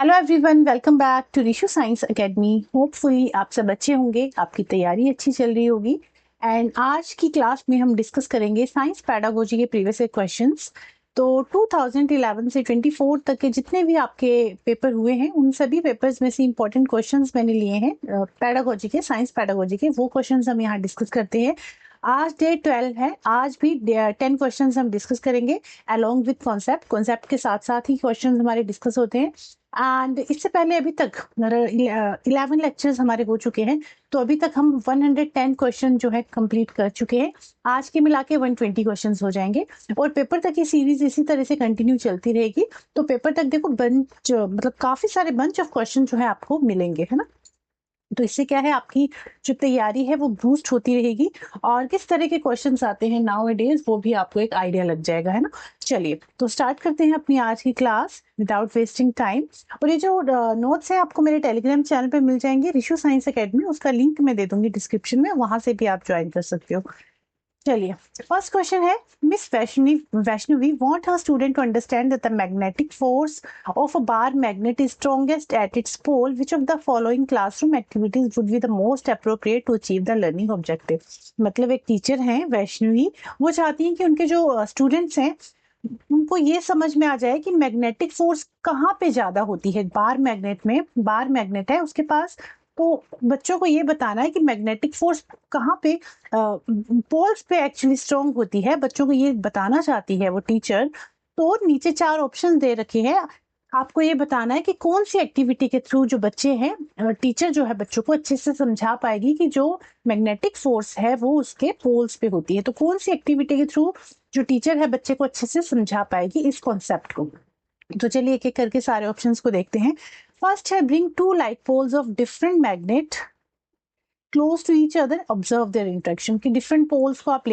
Hello everyone, welcome back to Rishu science academy. Hopefully आप सब अच्छे होंगे, आपकी तैयारी अच्छी चल रही होगी। एंड आज की क्लास में हम डिस्कस करेंगे साइंस पैडागोजी के प्रीवियस क्वेश्चंस। तो 2011 से 24 तक के जितने भी आपके पेपर हुए हैं उन सभी पेपर्स में से इंपॉर्टेंट क्वेश्चंस मैंने लिए हैं पैडागोजी के, साइंस पैडागोजी के। वो क्वेश्चंस हम यहाँ डिस्कस करते हैं। आज डे 12 है, आज भी 10 क्वेश्चंस हम डिस्कस करेंगे अलोंग विद कॉन्सेप्ट के साथ साथ ही क्वेश्चंस हमारे डिस्कस होते हैं। एंड इससे पहले अभी तक 11 लेक्चर्स हमारे हो चुके हैं, तो अभी तक हम 110 क्वेश्चन जो है कंप्लीट कर चुके हैं। आज के मिला के 120 क्वेश्चंस हो जाएंगे और पेपर तक ये सीरीज इसी तरह से कंटिन्यू चलती रहेगी। तो पेपर तक देखो बंच, मतलब काफी सारे बंच ऑफ क्वेश्चन जो है आपको मिलेंगे, है ना। तो इससे क्या है, आपकी जो तैयारी है वो बूस्ट होती रहेगी और किस तरह के क्वेश्चंस आते हैं नाउ ए डेज वो भी आपको एक आइडिया लग जाएगा, है ना। चलिए तो स्टार्ट करते हैं अपनी आज की क्लास विदाउट वेस्टिंग टाइम। और ये जो नोट्स है आपको मेरे टेलीग्राम चैनल पे मिल जाएंगे, रिशु साइंस एकेडमी, उसका लिंक मैं दे दूंगी डिस्क्रिप्शन में, वहां से भी आप ज्वाइन कर सकते हो। चलिए, फर्स्ट क्वेश्चन है, miss Vaishnavi want her student to understand that the magnetic force of a bar magnet is strongest at its pole. Which of the following classroom activities would be the most appropriate to achieve the learning objective? मतलब एक teacher हैं वैष्णवी, वो चाहती हैं कि उनके जो students हैं उनको ये समझ में आ जाए कि मैग्नेटिक फोर्स कहाँ पे ज्यादा होती है। बार मैग्नेट में, बार मैग्नेट है उसके पास, तो बच्चों को ये बताना है कि मैग्नेटिक फोर्स कहाँ पे पोल्स पे एक्चुअली स्ट्रॉन्ग होती है, बच्चों को ये बताना चाहती है वो टीचर। तो नीचे 4 ऑप्शन दे रखे हैं, आपको ये बताना है कि कौन सी एक्टिविटी के थ्रू जो बच्चे हैं, टीचर जो है बच्चों को अच्छे से समझा पाएगी कि जो मैग्नेटिक फोर्स है वो उसके पोल्स पे होती है। तो कौन सी एक्टिविटी के थ्रू जो टीचर है बच्चे को अच्छे से समझा पाएगी इस कॉन्सेप्ट को। तो चलिए एक एक करके सारे ऑप्शंस को देखते हैं। फर्स्ट है, bring 2 like poles of different magnet close to each other, observe their interaction. की डिफरेंट पोल्स को आप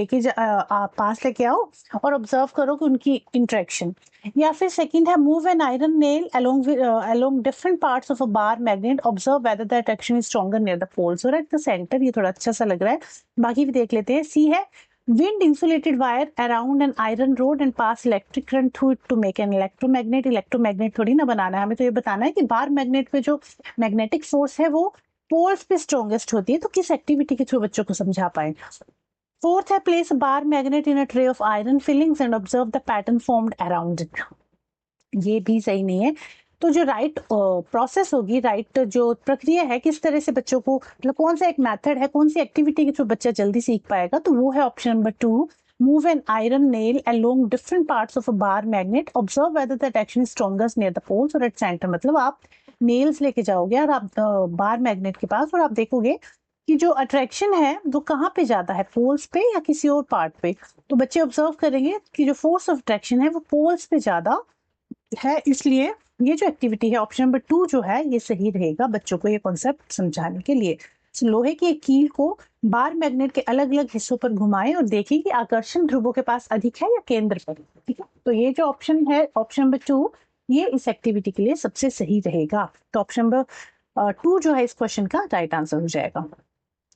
आप पास लेके आओ और ऑब्जर्व करो कि उनकी इंटरेक्शन। या फिर सेकंड है, move an iron nail along different parts of a bar magnet, observe whether the attraction is stronger near the poles और एट द सेंटर। ये थोड़ा अच्छा सा लग रहा है, बाकी भी देख लेते हैं। सी है, wind insulated wire around an iron rod and pass electric current through it to make an electromagnet। Electromagnet थोड़ी ना बनाना है हमें, तो ये बताना है कि बार मैग्नेट पे जो मैग्नेटिक फोर्स है वो पोल्स पे स्ट्रॉन्गेस्ट होती है। तो किस एक्टिविटी के थ्रू बच्चों को समझा पाए। फोर्थ है, place bar magnet in a tray of iron filings and observe the pattern formed around it. ये भी सही नहीं है। तो जो राइट प्रोसेस होगी, राइट जो प्रक्रिया है, किस तरह से बच्चों को, मतलब कौन सा एक मेथड है, कौन सी एक्टिविटी के थ्रू बच्चा जल्दी सीख पाएगा, तो वो है option number 2, move an iron nail along different parts of a bar magnet, observe whether the attraction is strongest near the poles और एट सेंटर। मतलब आप नेल्स लेके जाओगे और आप बार मैग्नेट के पास और आप देखोगे कि जो अट्रैक्शन है वो कहाँ पे ज्यादा है, पोल्स पे या किसी और पार्ट पे। तो बच्चे ऑब्जर्व करेंगे कि जो फोर्स ऑफ अट्रैक्शन है वो पोल्स पे ज्यादा है, इसलिए ये जो एक्टिविटी है ऑप्शन नंबर 2 जो है ये सही रहेगा बच्चों को ये कॉन्सेप्ट समझाने के लिए। लोहे की एक कील को बार मैग्नेट के अलग अलग हिस्सों पर घुमाएं और देखें कि आकर्षण ध्रुवों के पास अधिक है या केंद्र पर। ठीक है, तो ये जो ऑप्शन है ऑप्शन नंबर 2 ये इस एक्टिविटी के लिए सबसे सही रहेगा। तो ऑप्शन नंबर 2 जो है इस क्वेश्चन का राइट आंसर हो जाएगा।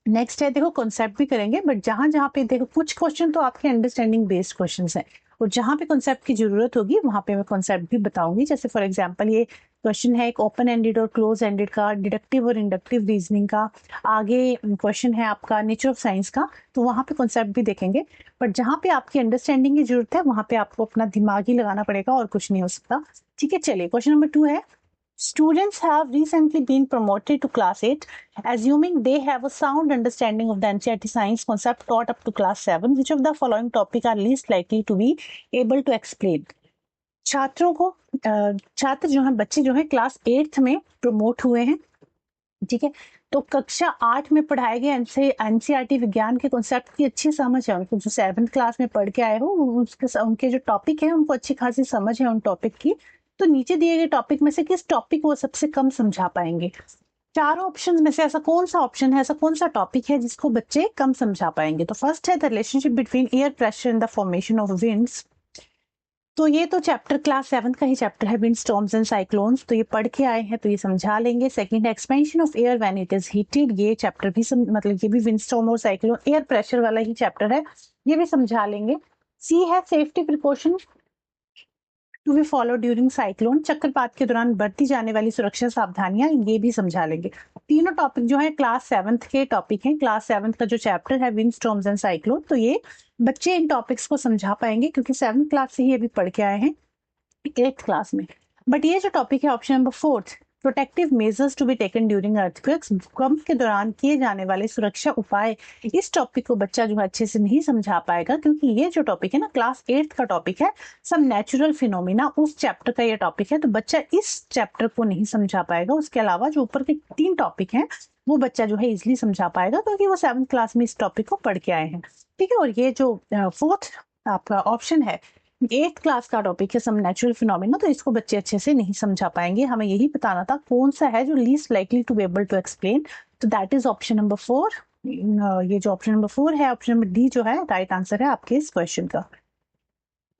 नेक्स्ट है, देखो कॉन्सेप्ट भी करेंगे, बट जहां जहां पे देखो कुछ क्वेश्चन तो आपके अंडरस्टैंडिंग बेस्ड क्वेश्चन है और जहां पे कॉन्सेप्ट की जरूरत होगी वहां पे मैं कॉन्सेप्ट भी बताऊंगी। जैसे फॉर एग्जांपल ये क्वेश्चन है एक ओपन एंडेड और क्लोज एंडेड का, डिडक्टिव और इंडक्टिव रीजनिंग का। आगे क्वेश्चन है आपका नेचर ऑफ साइंस का, तो वहां पे कॉन्सेप्ट भी देखेंगे। बट जहां पे आपकी अंडरस्टैंडिंग की जरूरत है वहां पे आपको अपना दिमाग ही लगाना पड़ेगा और कुछ नहीं हो सकता। ठीक है, चलिए क्वेश्चन नंबर 2 है, students have recently been promoted to class 8, assuming they have a sound understanding of the NCERT science concept taught up to class 7. Which of the following topic are least likely to be able to explain? छात्रों को छात्र जो है, बच्चे जो है class 8th में promote हुए हैं। ठीक है, तो कक्षा 8 में पढ़ाए गए एनसीईआरटी विज्ञान के कॉन्सेप्ट की अच्छी समझ है उनको। जो 7th क्लास में पढ़ के आए हो उनके जो टॉपिक है उनको अच्छी खासी समझ है उन टॉपिक की। तो नीचे दिए गए टॉपिक में से किस टॉपिक को सबसे कम समझा पाएंगे। चारों ऑप्शंस में से ऐसा कौन सा ऑप्शन है, ऐसा कौन सा टॉपिक है जिसको बच्चे कम समझा पाएंगे। तो फर्स्ट है the relationship between air pressure and the formation of winds. तो ये तो चैप्टर क्लास 7 का ही चैप्टर है, विंड स्टॉर्म्स एंड साइक्लोन्स, तो ये पढ़ के आए हैं तो ये समझा लेंगे। सेकंड है expansion of air when it is heated, ये चैप्टर भी मतलब ये भी विंड स्टॉर्म और साइक्लोन एयर प्रेशर वाला ही चैप्टर है, ये भी समझा लेंगे। सी है safety precaution to be follow during cyclone, चक्रवात के दौरान बरती जाने वाली सुरक्षा सावधानियां, ये भी समझा लेंगे। तीनों टॉपिक जो है क्लास 7th के टॉपिक हैं। क्लास 7th का जो चैप्टर है विंड स्टॉर्म्स एंड साइक्लोन, तो ये बच्चे इन टॉपिक्स को समझा पाएंगे क्योंकि 7th क्लास से ही अभी पढ़ के आए हैं 8th क्लास में। बट ये जो टॉपिक है option number 4, protective measures to be taken during earthquakes, भूकंप के दौरान किए जाने वाले सुरक्षा उपाय, इस टॉपिक को बच्चा जो है अच्छे से नहीं समझा पाएगा क्योंकि ये जो टॉपिक है ना क्लास 8th का टॉपिक है, सब नेचुरल फिनोमिना, उस चैप्टर का ये टॉपिक है, तो बच्चा इस चैप्टर को नहीं समझा पाएगा। उसके अलावा जो ऊपर के 3 टॉपिक हैं वो बच्चा जो है इजिली समझा पाएगा क्योंकि वो 7th क्लास में इस टॉपिक को पढ़ के आए हैं। ठीक है, और ये जो 4th आपका ऑप्शन है 8th क्लास का टॉपिक है सम नेचुरल फिनोमिना, तो इसको बच्चे अच्छे से नहीं समझा पाएंगे। हमें यही बताना था कौन सा है जो least likely to be able to explain, तो दैट इज ऑप्शन नंबर 4। ये जो ऑप्शन नंबर 4 है, ऑप्शन नंबर डी जो है राइट आंसर है आपके इस क्वेश्चन का।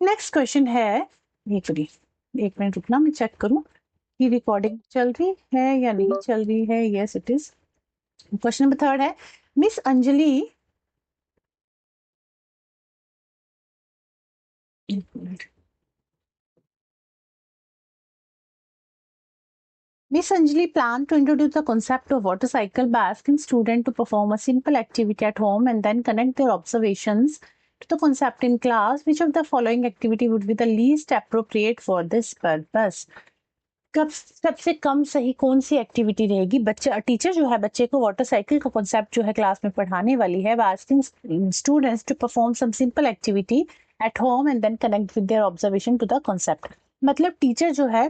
नेक्स्ट क्वेश्चन है, एक मिनट रुकना, मैं चेक करूं कि रिकॉर्डिंग चल रही है या नहीं चल रही है। Yes it is. Question number 3 है, miss Anjali Miss Anjali planned to introduce the concept of water cycle by asking students to perform a simple activity at home and then connect their observations to the concept in class. Which of the following activity would be the least appropriate for this purpose? कब सबसे कम सही कौन सी activity रहेगी? बच्चा teacher जो है बच्चे को वाटर साइकिल का कॉन्सेप्ट जो है क्लास में पढ़ाने वाली है, asking students to perform some simple activity at home and then connect with their observation to the concept. मतलब टीचर जो है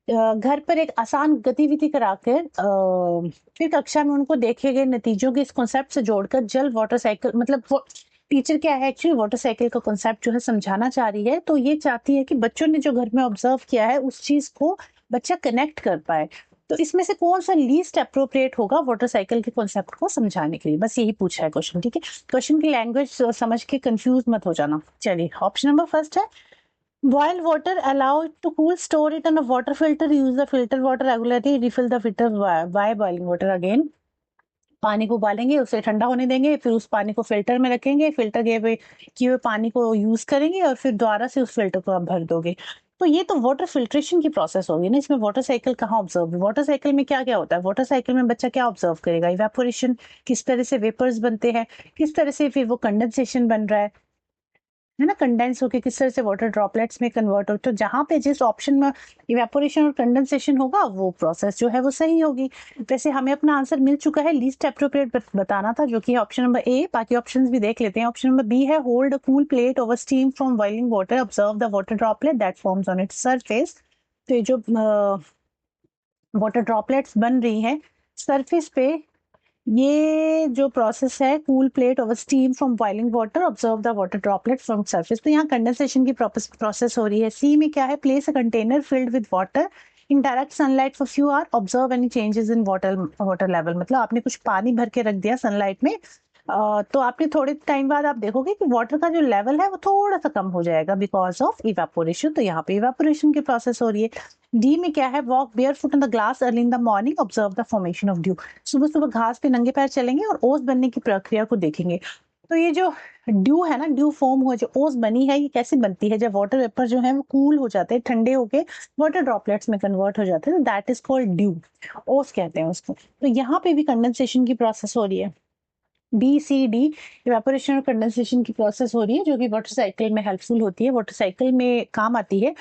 घर पर एक आसान गतिविधि कराकर फिर कक्षा में उनको देखे गए नतीजों के इस कॉन्सेप्ट से जोड़कर जल वाटर साइकिल, मतलब टीचर क्या है एक्चुअली वाटर साइकिल का कॉन्सेप्ट जो है समझाना चाह रही है। तो ये चाहती है कि बच्चों ने जो घर में ऑब्जर्व किया है उस चीज को बच्चा कनेक्ट कर पाए। तो इसमें से कौन सा लीस्ट अप्रोप्रिएट होगा वाटर साइकिल के कॉन्सेप्ट को समझाने के लिए, बस यही पूछा है क्वेश्चन। ठीक है, क्वेश्चन की लैंग्वेज समझ के कंफ्यूज मत हो जाना। चलिए, ऑप्शन नंबर फर्स्ट है, boil water, allow it to cool, store it on a water filter, use the filter water regularly, refill the filter. Why boiling water? Again, पानी को उबालेंगे, उसे ठंडा होने देंगे, फिर उस पानी को फिल्टर में रखेंगे, फिल्टर किए हुए पानी को यूज करेंगे और फिर दोबारा से उस फिल्टर को आप भर दोगे। तो ये तो वाटर फिल्ट्रेशन की प्रोसेस होगी ना, इसमें वाटर साइकिल कहाँ ऑब्जर्व? वाटर साइकिल में क्या क्या होता है? वाटर साइकिल में बच्चा क्या ऑब्जर्व करेगा? इवेपोरेशन, किस तरह से वेपर्स बनते हैं, किस तरह से फिर वो कंडेंसेशन बन रहा है ना, कंडेंस होकर किस तरह से वाटर ड्रॉपलेट्स में कन्वर्ट हो। तो जहां पे जिस ऑप्शन में इवेपोरेशन और कंडेंसेशन होगा वो प्रोसेस जो है वो सही होगी। वैसे हमें अपना आंसर मिल चुका है, लीस्ट एप्रोप्रिएट बताना था, जो कि ऑप्शन नंबर ए। बाकी ऑप्शंस भी देख लेते हैं। ऑप्शन नंबर बी है, hold a cool plate over steam from boiling water, observe the water droplet that forms on its surface. तो ये जो वाटर ड्रॉपलेट्स बन रही हैं सरफेस पे, ये जो प्रोसेस है, cool plate over steam from boiling water, observe the water droplet from surface, तो यहाँ कंडेंसेशन की प्रोसेस हो रही है। सी में क्या है, place a container filled with water in direct sunlight for few hour, observe any changes in water level. मतलब आपने कुछ पानी भर के रख दिया सनलाइट में, तो आपने थोड़े टाइम बाद आप देखोगे कि वाटर का जो लेवल है वो थोड़ा सा कम हो जाएगा बिकॉज ऑफ इवेपोरेशन। तो यहाँ पे इवेपोरेशन की प्रोसेस हो रही है। डी में क्या है, walk bear foot on the glass early in the morning, observe the formation of due. सुबह सुबह घास पे नंगे पैर चलेंगे और ओस बनने की प्रक्रिया को देखेंगे। तो ये जो ड्यू है ना, ड्यू फॉर्म हुआ, जो ओस बनी है, ये कैसे बनती है? जब वाटर वेपर जो है वो कूल हो जाते हैं, ठंडे होके वाटर ड्रॉपलेट्स में कन्वर्ट हो जाते हैं, तो दैट इज कॉल्ड ड्यू, ओस कहते हैं उसको। तो यहाँ पे भी कंडेंसेशन की प्रोसेस हो रही है। बी सी डी, इवेपोरेशन और कंडेंसेशन की प्रोसेस हो रही है, जो कि वाटर साइकिल में हेल्पफुल होती है, वाटर साइकिल में काम आती है।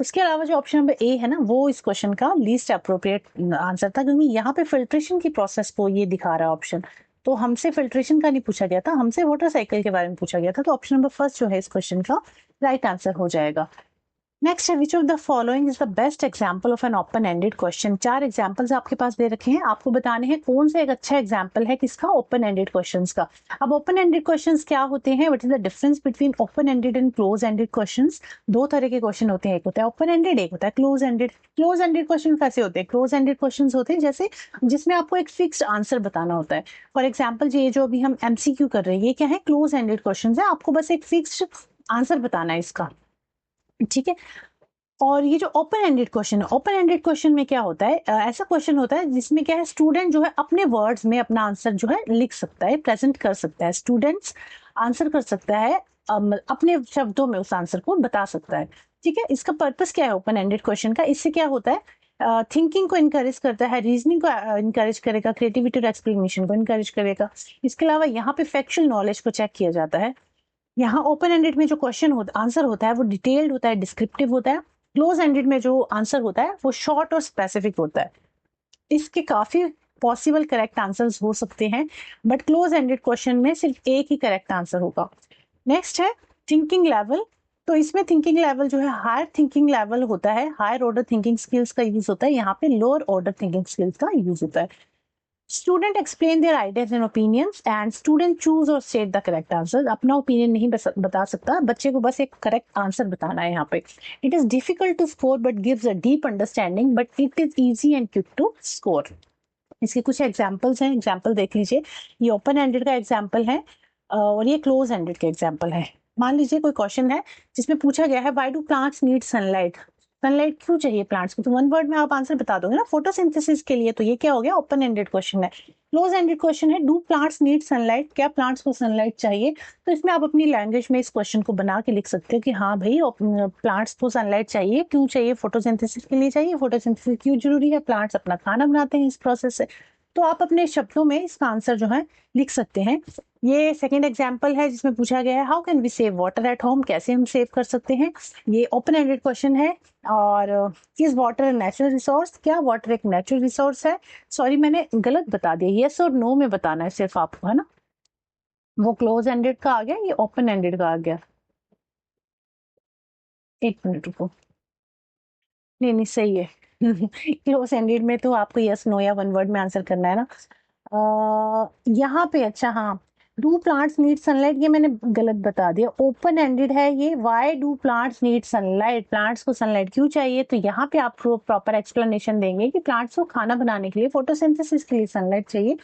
उसके अलावा जो ऑप्शन नंबर ए है ना, वो इस क्वेश्चन का लीस्ट अप्रोप्रिएट आंसर था, क्योंकि यहाँ पे फिल्ट्रेशन की प्रोसेस को ये दिखा रहा है ऑप्शन। तो हमसे फिल्ट्रेशन का नहीं पूछा गया था, हमसे वाटर साइकिल के बारे में पूछा गया था। तो ऑप्शन नंबर फर्स्ट जो है इस क्वेश्चन का राइट आंसर हो जाएगा। नेक्स्ट है, which of the following is the best example of an open ended question. 4 examples आपके पास दे रखे हैं, आपको बताने हैं कौन सा एक अच्छा एग्जाम्पल है किसका, ओपन एंडेड क्वेश्चंस का। अब ओपन एंडेड क्वेश्चंस क्या होते हैं, what is the difference between open ended and close ended questions? 2 तरह के क्वेश्चन होते हैं, एक होता है ओपन एंडेड, एक होता है close ended. Close ended question कैसे होते हैं? क्लोज एंडेड क्वेश्चन होते हैं जैसे जिसमें आपको एक फिक्स्ड आंसर बताना होता है। फॉर एग्जाम्पल ये जो अभी हम MCQ कर रहे हैं, ये क्या है, क्लोज एंडेड क्वेश्चन है, आपको बस एक फिक्स्ड आंसर बताना है इसका। ठीक है, और ये जो ओपन एंडेड क्वेश्चन है, ओपन एंडेड क्वेश्चन में क्या होता है, ऐसा क्वेश्चन होता है जिसमें क्या है, स्टूडेंट जो है अपने वर्ड्स में अपना आंसर जो है लिख सकता है, प्रेजेंट कर सकता है। स्टूडेंट्स आंसर कर सकता है, अपने शब्दों में उस आंसर को बता सकता है। ठीक है, इसका पर्पस क्या है ओपन एंडेड क्वेश्चन का? इससे क्या होता है, थिंकिंग को इनकरेज करता है, रीजनिंग को इनकरेज करेगा, क्रिएटिविटी और एक्सप्लेनेशन को इनकरेज करेगा। इसके अलावा यहाँ पे फैक्चुअल नॉलेज को चेक किया जाता है। यहाँ ओपन एंडेड में जो क्वेश्चन आंसर होता है वो डिटेल्ड होता है, डिस्क्रिप्टिव होता है। क्लोज एंडेड में जो आंसर होता है वो शॉर्ट और स्पेसिफिक होता है। इसके काफी पॉसिबल करेक्ट आंसर्स हो सकते हैं, बट क्लोज एंडेड क्वेश्चन में सिर्फ एक ही करेक्ट आंसर होगा। नेक्स्ट है थिंकिंग लेवल। तो इसमें थिंकिंग लेवल जो है हायर थिंकिंग लेवल होता है, हायर ऑर्डर थिंकिंग स्किल्स का यूज होता है। यहाँ पे लोअर ऑर्डर थिंकिंग स्किल्स का यूज होता है। Student explain their ideas and opinions and student choose और स्टेट द करेक्ट आंसर। अपना ओपिनियन नहीं बता सकता, बच्चे को बस एक करेक्ट आंसर बताना है यहाँ पे। It is difficult to score but gives a deep understanding, but it is easy and quick to score. इसके कुछ एग्जाम्पल्स हैं, एग्जाम्पल देख लीजिए। ये ओपन एंडेड का एग्जाम्पल है और ये क्लोज एंडेड का एग्जाम्पल है। मान लीजिए कोई क्वेश्चन है जिसमें पूछा गया है why do plants need sunlight. Sunlight क्यों चाहिए प्लांट्स को? तो वन वर्ड में आप आंसर बता दोगे ना, फोटोसिंथेसिस के लिए। तो ये क्या हो गया, ओपन एंडेड क्वेश्चन है। क्लोज एंडेड क्वेश्चन है डू प्लांट्स नीड सनलाइट, क्या प्लांट्स को सनलाइट चाहिए? तो इसमें आप अपनी लैंग्वेज में इस क्वेश्चन को बना के लिख सकते हो कि हाँ भाई प्लांट्स को सनलाइट चाहिए, क्यों चाहिए? फोटोसिंथेसिस के लिए चाहिए। फोटोसिंथेसिस क्यों जरूरी है? प्लांट्स अपना खाना बनाते हैं इस प्रोसेस से। तो आप अपने शब्दों में इसका आंसर जो है लिख सकते हैं। ये सेकंड एग्जांपल है जिसमें पूछा गया है how can we save water at home, कैसे हम सेव कर सकते हैं। ये ओपन एंडेड क्वेश्चन है। और इज वाटर नेचुरल रिसोर्स, क्या वाटर एक नेचुरल रिसोर्स है? सॉरी मैंने गलत बता दिया, यस और नो में बताना है सिर्फ आपको, है ना। वो क्लोज एंडेड का आ गया, ये ओपन एंडेड का आ गया। एक मिनट रुको, नहीं नहीं सही है। क्लोज एंडेड में तो आपको यस नो या वन वर्ड में आंसर करना है ना। यहाँ पे अच्छा हाँ, डू प्लांट्स नीड सनलाइट, ये मैंने गलत बता दिया। ओपन एंडेड है ये, why do plants need sunlight, plants को सनलाइट क्यों चाहिए? तो यहाँ पे आपको प्रॉपर एक्सप्लेनेशन देंगे कि प्लांट्स को खाना बनाने के लिए, फोटोसिंथेसिस के लिए सनलाइट चाहिए।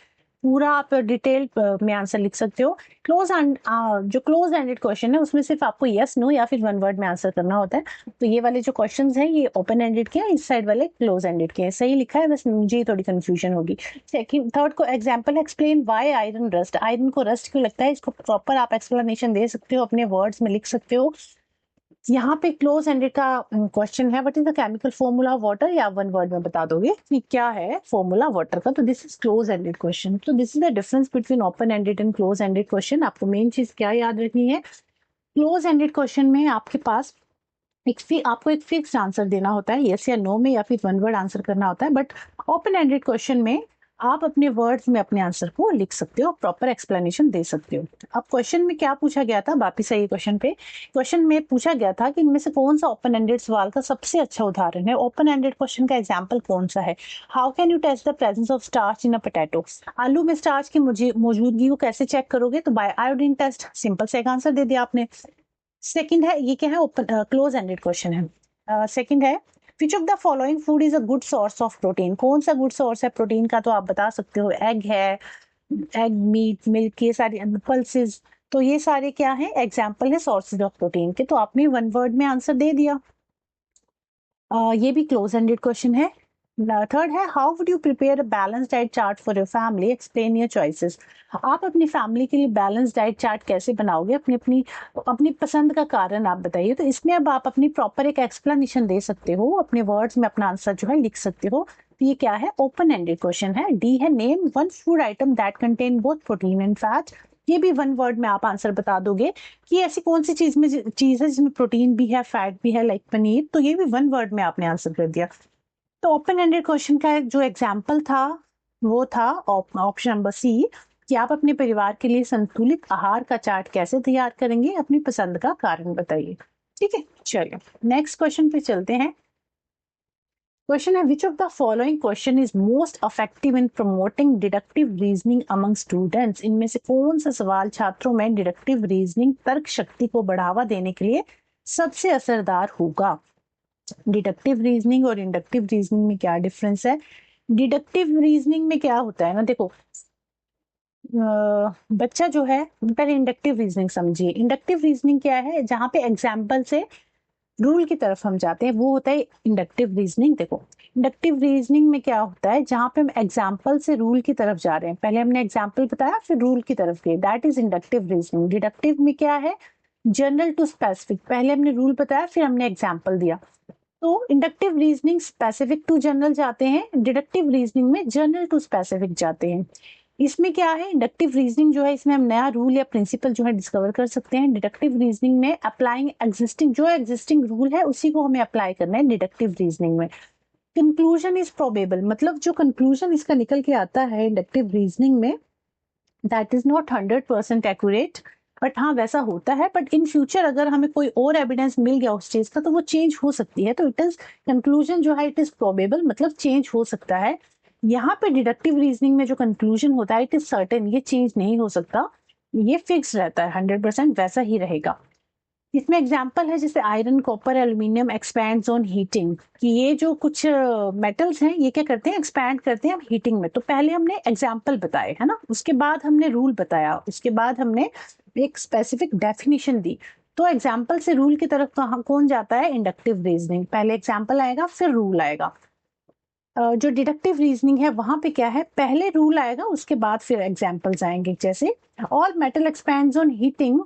पूरा आप डिटेल में आंसर लिख सकते हो। जो क्लोज एंडेड क्वेश्चन है उसमें सिर्फ आपको यस नो या फिर वन वर्ड में आंसर करना होता है। तो ये वाले जो क्वेश्चंस हैं ये ओपन एंडेड के हैं, इस साइड वाले क्लोज एंडेड के हैं। सही लिखा है, बस मुझे थोड़ी कंफ्यूजन होगी। सेकंड थर्ड को example explain why iron rust, iron को रस्ट क्यों लगता है? इसको प्रॉपर आप एक्सप्लेनेशन दे सकते हो, अपने वर्ड्स में लिख सकते हो। यहाँ पे क्लोज एंडेड का क्वेश्चन है what is the chemical formula of water, या वन वर्ड में बता दोगे कि क्या है फॉर्मूला वाटर का। तो this is close ended question. तो this is the difference between open ended and close ended question. आपको मेन चीज क्या याद रखनी है, क्लोज एंडेड क्वेश्चन में आपके पास आपको एक फिक्स आंसर देना होता है, यस या नो में, या फिर वन वर्ड आंसर करना होता है। बट ओपन एंडेड क्वेश्चन में आप अपने वर्ड्स में अपने आंसर को लिख सकते हो, प्रॉपर एक्सप्लेनेशन दे सकते हो। अब क्वेश्चन में क्या पूछा गया था, वापिस आइए क्वेश्चन पे। क्वेश्चन में पूछा गया था कि इनमें से कौन सा ओपन एंडेड सवाल का सबसे अच्छा उदाहरण है। ओपन एंडेड क्वेश्चन का एग्जाम्पल कौन सा है? How can you test the presence of starch in a potato, आलू में स्टार्च की मौजूदगी को कैसे चेक करोगे? तो बाय आयोडीन टेस्ट, सिंपल से एक आंसर दे दिया आपने। सेकंड है, ये क्या है, ओपन क्लोज एंडेड क्वेश्चन है। सेकंड है which of the following food is a good source of protein, कौन सा गुड सोर्स है प्रोटीन का? तो आप बता सकते हो एग है, एग, मीट, मिल्क, ये सारे पल्सेस। तो ये सारे क्या है, एग्जाम्पल है सोर्सेज ऑफ प्रोटीन के। तो आपने वन वर्ड में आंसर दे दिया। ये भी क्लोज एंडेड क्वेश्चन है। थर्ड है how would you prepare a balance diet chart for your family, explain your choices. आप अपनी फैमिली के लिए बैलेंस डाइट चार्ट कैसे बनाओगे, अपनी अपनी अपनी पसंद का कारण आप बताइए। तो इसमें अब आप अपनी प्रॉपर एक एक्सप्लेनेशन दे सकते हो, अपने वर्ड्स में अपना आंसर जो है लिख सकते हो। तो ये क्या है, ओपन एंडेड क्वेश्चन है। डी है name one food item that contain both protein and fat, ये भी वन वर्ड में आप आंसर बता दोगे कि ऐसी कौन सी चीज है जिसमें प्रोटीन भी है, फैट भी है, लाइक पनीर। तो ये भी वन वर्ड में आपने आंसर कर दिया। तो ओपन एंडेड क्वेश्चन का जो एग्जाम्पल था वो था ऑप्शन नंबर सी, कि आप अपने परिवार के लिए संतुलित आहार का चार्ट कैसे तैयार करेंगे, अपनी पसंद का कारण बताइए। ठीक है, चलिए नेक्स्ट क्वेश्चन पे चलते हैं। क्वेश्चन है which of the following question is most effective in promoting deductive reasoning among students, इनमें से कौन सा सवाल छात्रों में डिडक्टिव रीजनिंग, तर्क शक्ति को बढ़ावा देने के लिए सबसे असरदार होगा। डिडक्टिव रीजनिंग और इंडक्टिव रीजनिंग में क्या डिफरेंस है? डिडक्टिव रीजनिंग में क्या होता है ना, देखो बच्चा जो है, पहले इंडक्टिव रीजनिंग समझिए। इंडक्टिव रीजनिंग क्या है, जहां पे एग्जाम्पल से रूल की तरफ हम जाते हैं, वो होता है इंडक्टिव रीजनिंग। देखो इंडक्टिव रीजनिंग में क्या होता है, जहां पे हम एग्जाम्पल से रूल की तरफ जा रहे हैं, पहले हमने एग्जाम्पल बताया फिर रूल की तरफ गए, that is inductive reasoning. Deductive में क्या है, जनरल टू स्पेसिफिक, पहले हमने रूल बताया फिर हमने एग्जाम्पल दिया। तो inductive reasoning specific to general जाते हैं, डिडक्टिव रीजनिंग में जनरल टू स्पेसिफिक जाते हैं। इसमें क्या है, इंडक्टिव रीजनिंग जो है इसमें हम नया रूल या प्रिंसिपल जो है डिस्कवर कर सकते हैं। डिडक्टिव रीजनिंग में अप्लाइंग एग्जिस्टिंग, जो एग्जिस्टिंग रूल है उसी को हमें अप्लाई करना है डिडक्टिव रीजनिंग में। कंक्लूजन इज प्रोबेबल, मतलब जो कंक्लूजन इसका निकल के आता है इंडक्टिव रीजनिंग में, that is not 100% accurate, but हाँ वैसा होता है। बट इन फ्यूचर अगर हमें कोई और एविडेंस मिल गया उस चीज का तो वो चेंज हो सकती है। तो इट इज कंक्लूजन जो है इट इज प्रोबेबल, मतलब चेंज हो सकता है। यहाँ पे डिडक्टिव रीजनिंग में जो कंक्लूजन होता है इट इज सर्टेन, ये चेंज नहीं हो सकता, ये फिक्स रहता है, 100% वैसा ही रहेगा। इसमें एग्जाम्पल है जैसे iron, copper, aluminium expands on heating, कि ये जो कुछ मेटल्स हैं ये क्या करते हैं, एक्सपैंड करते हैं हीटिंग में। तो पहले हमने एग्जाम्पल बताए है ना, उसके बाद हमने रूल बताया, उसके बाद हमने एक स्पेसिफिक डेफिनेशन दी। तो एग्जाम्पल से रूल की तरफ कहाँ कौन जाता है, इंडक्टिव रीजनिंग, पहले एग्जाम्पल आएगा फिर रूल आएगा। जो डिडक्टिव रीजनिंग है वहां पे क्या है, पहले रूल आएगा उसके बाद फिर एग्जाम्पल्स आएंगे। जैसे all metal expands on heating,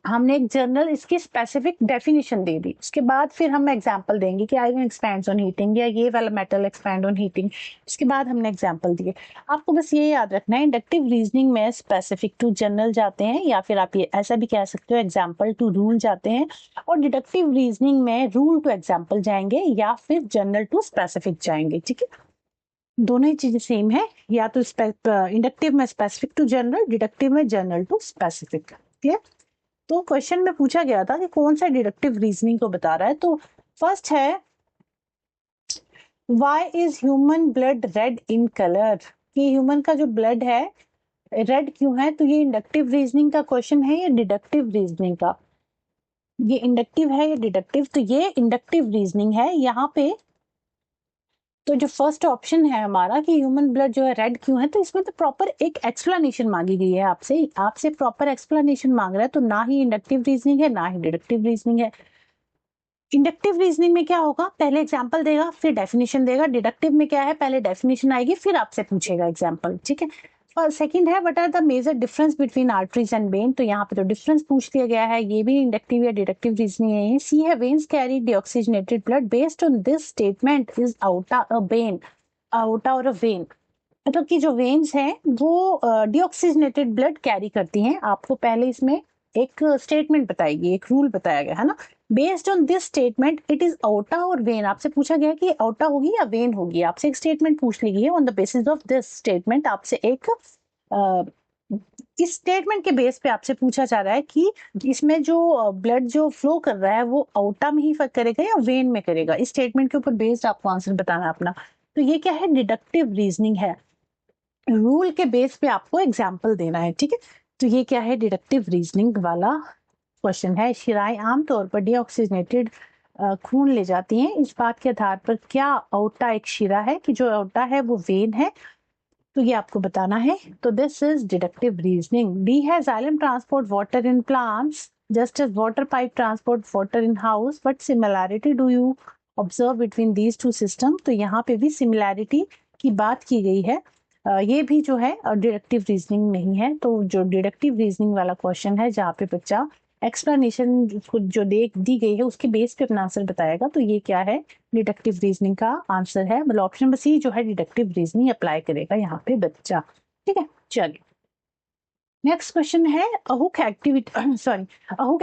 हमने एक जनरल इसकी स्पेसिफिक डेफिनेशन दे दी, उसके बाद फिर हम एग्जांपल देंगे कि आयरन एक्सपैंड्स ऑन हीटिंग या ये वाला मेटल एक्सपैंड ऑन हीटिंग, उसके बाद हमने एग्जांपल दिए। आपको बस ये याद रखना है इंडक्टिव रीजनिंग में स्पेसिफिक टू जनरल जाते हैं, या फिर आप ये ऐसा भी कह सकते हो एग्जांपल टू रूल जाते हैं, और डिडक्टिव रीजनिंग में रूल टू एग्जाम्पल जाएंगे या फिर जनरल टू स्पेसिफिक जाएंगे। ठीक है, दोनों ही चीजें सेम है, या तो इंडक्टिव में स्पेसिफिक टू जनरल, डिडक्टिव में जनरल टू स्पेसिफिक। क्लियर? तो क्वेश्चन में पूछा गया था कि कौन सा डिडक्टिव रीजनिंग को बता रहा है। तो फर्स्ट है why is human blood red in colour, कि ह्यूमन का जो ब्लड है रेड क्यों है। तो ये इंडक्टिव रीजनिंग का क्वेश्चन है या डिडक्टिव रीजनिंग का, ये इंडक्टिव है या डिडक्टिव, तो ये इंडक्टिव रीजनिंग है यहाँ पे। तो जो फर्स्ट ऑप्शन है हमारा कि ह्यूमन ब्लड जो है रेड क्यों है, तो इसमें तो प्रॉपर एक एक्सप्लेनेशन मांगी गई है आपसे, आपसे प्रॉपर एक्सप्लेनेशन मांग रहा है, तो ना ही इंडक्टिव रीजनिंग है ना ही डिडक्टिव रीजनिंग है। इंडक्टिव रीजनिंग में क्या होगा, पहले एग्जांपल देगा फिर डेफिनेशन देगा। डिडक्टिव में क्या है, पहले डेफिनेशन आएगी फिर आपसे पूछेगा एग्जांपल। ठीक है, और सेकंड है what are the major difference between arteries and vein, तो यहाँ पे तो डिफरेंस पूछ लिया गया है, ये भी इंडक्टिव या डिडक्टिव रीजनिंग है। सी है veins carry deoxygenated blood, based on this statement is outta a when, outta और अ वेन, मतलब कि जो वेन्स हैं वो डीऑक्सीजनेटेड ब्लड कैरी करती हैं। आपको पहले इसमें एक स्टेटमेंट बताएगी, एक रूल बताया गया है ना, based on this statement it is outta और वेन, आपसे पूछा गया कि आउटा होगी या वेन होगी, आपसे एक स्टेटमेंट पूछ ली गई है। On the basis of this statement आपसे एक इस स्टेटमेंट के बेस पे आपसे पूछा जा रहा है कि इसमें जो ब्लड जो फ्लो कर रहा है वो आउटा में ही करेगा या वेन में करेगा। इस स्टेटमेंट के ऊपर बेस्ड आपको आंसर बताना है अपना। तो ये क्या है, डिडक्टिव रीजनिंग है, रूल के बेस पे आपको एग्जाम्पल देना है। ठीक है, तो ये क्या है, डिडक्टिव रीजनिंग वाला क्वेश्चन है। शिराएं आमतौर पर डीऑक्सीजनेटेड खून ले जाती हैं, इस बात के आधार पर क्या आउटा एक शिरा है, कि जो आउटा है वो वेन है, तो ये आपको बताना है। तो this is deductive reasoning. D है xylem transport water in plants just as water pipe transport water in house, but similarity do you observe between these two system, तो यहाँ पे भी सिमिलैरिटी की बात की गई है। ये भी जो है डिडक्टिव रीजनिंग नहीं है। तो जो डिडक्टिव रीजनिंग वाला क्वेश्चन है जहाँ पे बच्चा एक्सप्लेनेशन जो दी गई है उसके बेस पे अपना आंसर बताएगा, तो ये क्या है, डिडक्टिव रीजनिंग का आंसर है, मतलब ऑप्शन नंबर सी जो है डिडक्टिव रीजनिंग अप्लाई करेगा यहाँ पे बच्चा। ठीक है, चलिए नेक्स्ट क्वेश्चन है a hook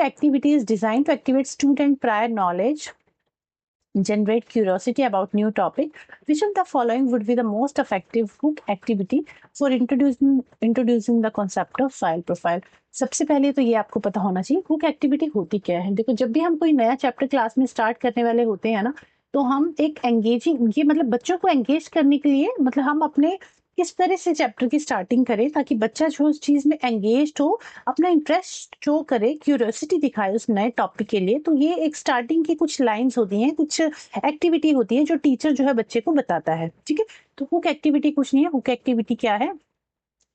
activity is designed to activate student prior knowledge, generate curiosity about new topic. Which of the following would be the most effective hook activity for introducing the concept of soil profile? सबसे पहले तो ये आपको पता होना चाहिए hook activity होती क्या है। देखो, जब भी हम कोई नया चैप्टर क्लास में स्टार्ट करने वाले होते हैं ना, तो हम एक एंगेजिंग, ये मतलब बच्चों को एंगेज करने के लिए, मतलब हम अपने किस तरह से चैप्टर की स्टार्टिंग करें ताकि बच्चा जो उस चीज में एंगेज हो, अपना इंटरेस्ट शो करे, क्यूरियोसिटी दिखाए उस नए टॉपिक के लिए। तो ये एक स्टार्टिंग की कुछ लाइंस होती हैं, कुछ एक्टिविटी होती है जो टीचर जो है बच्चे को बताता है। ठीक है, तो हुक एक्टिविटी कुछ नहीं है। हुक एक्टिविटी क्या है,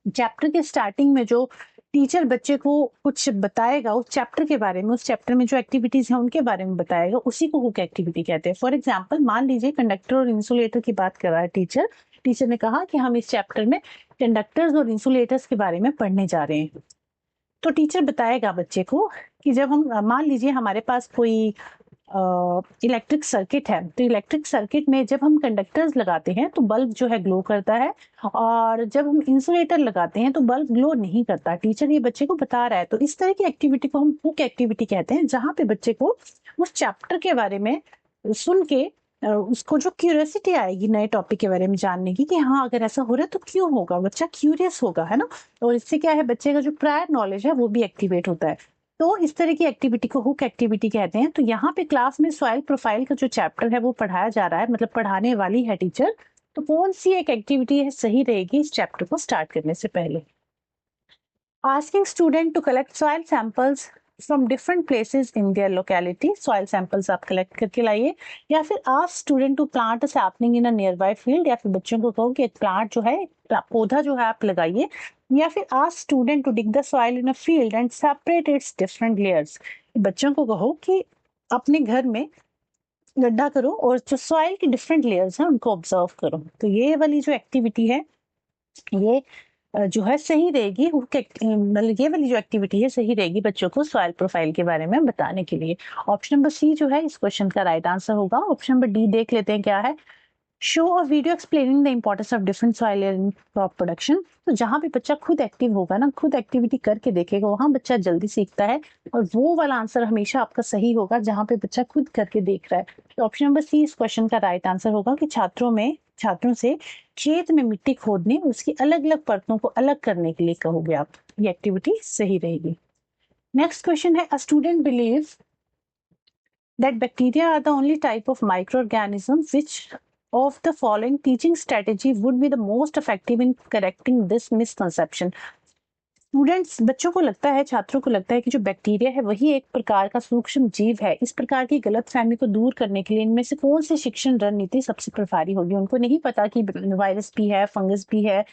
चैप्टर के स्टार्टिंग में जो टीचर बच्चे को कुछ बताएगा उस चैप्टर के बारे में, उस चैप्टर में जो एक्टिविटीज हैं उनके बारे में बताएगा, उसी को हुक एक्टिविटी कहते हैं। फॉर एग्जांपल, मान लीजिए कंडक्टर और इंसुलेटर की बात कर रहा है टीचर ने कहा कि हम इस चैप्टर में कंडक्टर्स और इंसुलेटर्स के बारे में पढ़ने जा रहे हैं। तो टीचर बताएगा बच्चे को कि जब हम मान लीजिए हमारे पास कोई इलेक्ट्रिक सर्किट है, तो इलेक्ट्रिक सर्किट में जब हम कंडक्टर्स लगाते हैं तो बल्ब जो है ग्लो करता है, और जब हम इंसुलेटर लगाते हैं तो बल्ब ग्लो नहीं करता। टीचर ये बच्चे को बता रहा है। तो इस तरह की एक्टिविटी को हम हुक एक्टिविटी कहते हैं, जहाँ पे बच्चे को उस चैप्टर के बारे में सुन के उसको जो क्यूरियोसिटी आएगी नए टॉपिक के बारे में जानने की कि हाँ अगर ऐसा हो रहा है तो क्यों होगा, बच्चा क्यूरियस होगा, है ना। और इससे क्या है, बच्चे का जो प्रायर नॉलेज है वो भी एक्टिवेट होता है। तो इस तरह की एक्टिविटी को हुक एक्टिविटी कहते हैं। तो यहाँ पे क्लास में सॉइल प्रोफाइल का जो चैप्टर है वो पढ़ाया जा रहा है, मतलब पढ़ाने वाली है टीचर। तो कौन सी एक एक्टिविटी है सही रहेगी इस चैप्टर को स्टार्ट करने से पहले? Asking student to collect soil samples from different places in their locality. Soil samples आप कलेक्ट करके लाइए, या फिर ask student to plant a sapling in a nearby field, या फिर बच्चों को कहो कि एक प्लांट जो है, पौधा जो है आप लगाइए, या फिर ask student to dig the soil in a field and separate its different layers. बच्चों को कहो कि अपने घर में गड्ढा करो और जो सॉइल की डिफरेंट लेयर्स हैं उनको ऑब्जर्व करो। तो ये वाली जो एक्टिविटी है ये जो है सही रहेगी, मतलब ये वाली जो एक्टिविटी है सही रहेगी बच्चों को सॉइल प्रोफाइल के बारे में बताने के लिए। ऑप्शन नंबर सी जो है इस क्वेश्चन का राइट आंसर होगा। ऑप्शन नंबर डी देख लेते हैं क्या है। Show a video explaining the importance of different soil in crop production. तो जहां पे बच्चा खुद एक्टिव होगा ना, खुद एक्टिविटी करके देखेगा, वहां बच्चा जल्दी सीखता है। और वो वाला आंसर हमेशा आपका सही होगा जहां पे बच्चा खुद करके देख रहा है। तो ऑप्शन नंबर सी इस क्वेश्चन का राइट आंसर होगा कि छात्रों से खेत में मिट्टी खोदने, उसकी अलग अलग परतों को अलग करने के लिए कहोगे आप। ये एक्टिविटी सही रहेगी। नेक्स्ट क्वेश्चन है, a student believe that bacteria are the only type of microorganism which of the following teaching strategy would be the most effective in correcting this misconception। Students, बच्चों को लगता है, छात्रों को लगता है कि जो बैक्टीरिया है वही एक प्रकार का सूक्ष्म जीव है। इस प्रकार की गलतफहमी को दूर करने के लिए इनमें से कौन सी शिक्षण रणनीति सबसे प्रभावी होगी। उनको नहीं पता कि वायरस भी है, फंगस भी है,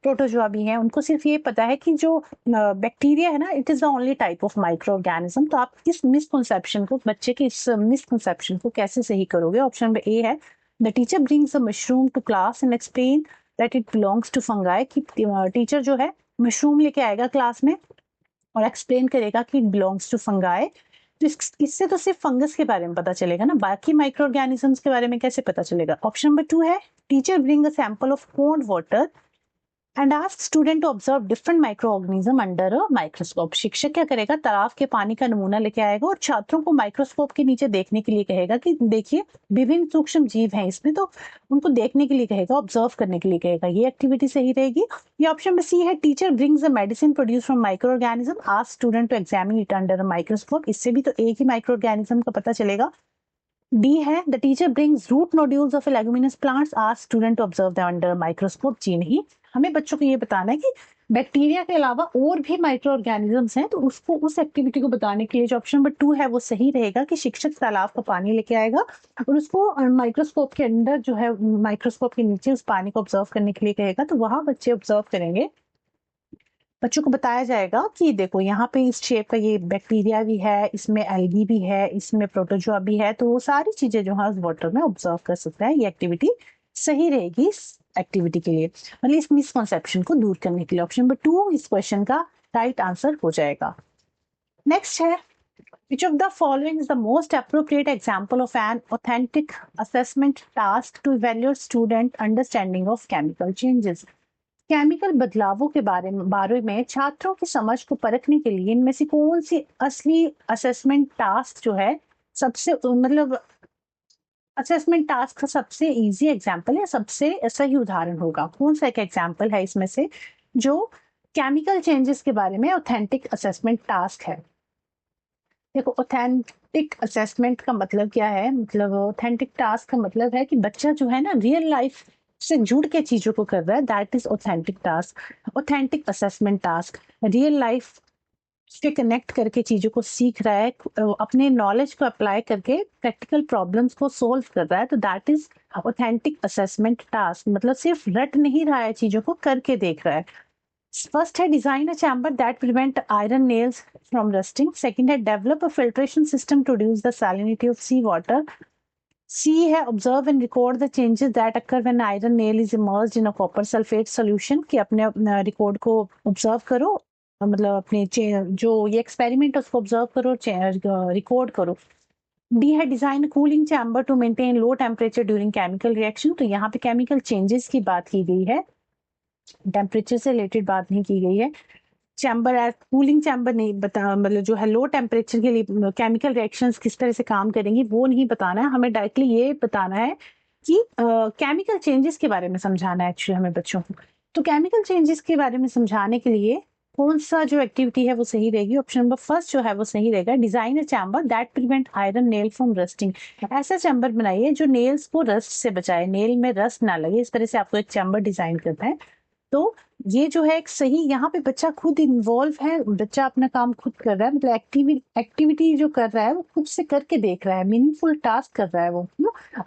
प्रोटोजोआ भी है। उनको सिर्फ ये पता है कि जो बैक्टीरिया है ना, it is the only type of micro organism. तो आप इस मिसकंसेप्शन को, बच्चे के इस मिसकंसेप्शन को कैसे सही करोगे? ऑप्शन नंबर ए है, the teacher brings a mushroom to class and explain that it belongs to fungi. कि टीचर जो है मशरूम लेके आएगा क्लास में और एक्सप्लेन करेगा कि इट बिलोंग्स टू फंगाई। तो इससे तो सिर्फ फंगस के बारे में पता चलेगा ना, बाकी माइक्रो ऑर्गेनिजम्स के बारे में कैसे पता चलेगा? ऑप्शन नंबर 2 है, teacher bring a sample of pond water and ask student to observe different microorganism under a microscope. शिक्षक क्या करेगा, तालाब के पानी का नमूना लेके आएगा और छात्रों को माइक्रोस्कोप के नीचे देखने के लिए कहेगा कि देखिए विभिन्न सूक्ष्म जीव हैं इसमें, तो उनको देखने के लिए कहेगा, ऑब्जर्व करने के लिए कहेगा। ये एक्टिविटी सही रहेगी। ये ऑप्शन नंबर सी है, teacher brings a medicine produce from microorganism, ask student to examine it under a microscope. इससे भी तो एक ही माइक्रो ऑर्गेनिज्म का पता चलेगा। डी है, the teacher brings root nodules of leguminous plants, ask student to observe them under microscope. जी नहीं, हमें बच्चों को ये बताना है कि बैक्टीरिया के अलावा और भी माइक्रो ऑर्गेनिजम्स हैं। तो उसको, उस एक्टिविटी को बताने के लिए जो ऑप्शन नंबर 2 है वो सही रहेगा कि शिक्षक तालाब का पानी लेके आएगा और उसको माइक्रोस्कोप के अंदर जो है, माइक्रोस्कोप के नीचे उस पानी को ऑब्जर्व करने के लिए कहेगा। तो वहां बच्चे ऑब्जर्व करेंगे, बच्चों को बताया जाएगा कि देखो यहाँ पे इस शेप का ये बैक्टीरिया भी है, इसमें एल्गी भी है, इसमें प्रोटोजोआ भी है। तो वो सारी चीजें जो है उस वाटर में ऑब्जर्व कर सकता है। ये एक्टिविटी सही रहेगी इस एक्टिविटी के लिए, मतलब इस मिसकंसेप्शन को दूर करने के लिए। ऑप्शन नंबर 2 इस क्वेश्चन का राइट आंसर हो जाएगा। नेक्स्ट है, which of the following is the most appropriate example of an authentic assessment task to evaluate student understanding of chemical changes। Chemical बदलावों के बारे में छात्रों की समझ को परखने के लिए इनमें से कौन सी असली असेसमेंट टास्क जो है सबसे, मतलब असेसमेंट टास्क का सबसे इजी एग्जांपल है, सबसे सही उदाहरण होगा? कौन सा एक एग्जांपल है इसमें से जो केमिकल चेंजेस के बारे में ऑथेंटिक असेसमेंट टास्क है? देखो, ऑथेंटिक असेसमेंट का मतलब क्या है, मतलब ऑथेंटिक टास्क का मतलब है कि बच्चा जो है ना रियल लाइफ से जुड़ के चीजों को कर रहा है, that is authentic task. Authentic assessment task real life से कनेक्ट करके चीजों को सीख रहा है, अपने नॉलेज को अप्लाई करके प्रैक्टिकल प्रॉब्लम्स को सोल्व कर रहा है। तो that is authentic assessment task, मतलब सिर्फ रट नहीं रहा है, चीजों को करके देख रहा है। फर्स्ट है, design a chamber that prevent iron nails from rusting. Second है, develop a filtration system to reduce the salinity of sea water. C है, observe and record the changes that occur when iron nail is immersed in a copper sulphate solution. कि अपने record को observe करो मतलब अपने जो ये experiment उसको ऑब्जर्व करो, रिकॉर्ड करो। डी है design cooling chamber to maintain low temperature during chemical reaction. तो यहाँ पे केमिकल चेंजेस की बात की गई है, टेम्परेचर से रिलेटेड बात नहीं की गई है। चैम्बर एज कूलिंग चैम्बर नहीं बता, मतलब जो है लो टेम्परेचर के लिए केमिकल रिएक्शंस किस तरह से काम करेंगी वो नहीं बताना है हमें, डायरेक्टली ये बताना है कि केमिकल चेंजेस के बारे में समझाना है एक्चुअली हमें बच्चों को। तो केमिकल चेंजेस के बारे में समझाने के लिए कौन सा जो एक्टिविटी है वो सही रहेगी? ऑप्शन नंबर फर्स्ट जो है वो सही रहेगा, design a chamber that prevent iron nail from rusting. ऐसा चैम्बर बनाइए जो नेल्स को रस्ट से बचाए, नेल में रस्ट ना लगे, इस तरह से आपको एक चैम्बर डिजाइन करना है। तो ये जो है एक सही, यहाँ पे बच्चा खुद इन्वॉल्व है, बच्चा अपना काम खुद कर रहा है, मतलब एक्टिविटी जो कर रहा है वो खुद से करके देख रहा है, मीनिंगफुल टास्क कर रहा है वो,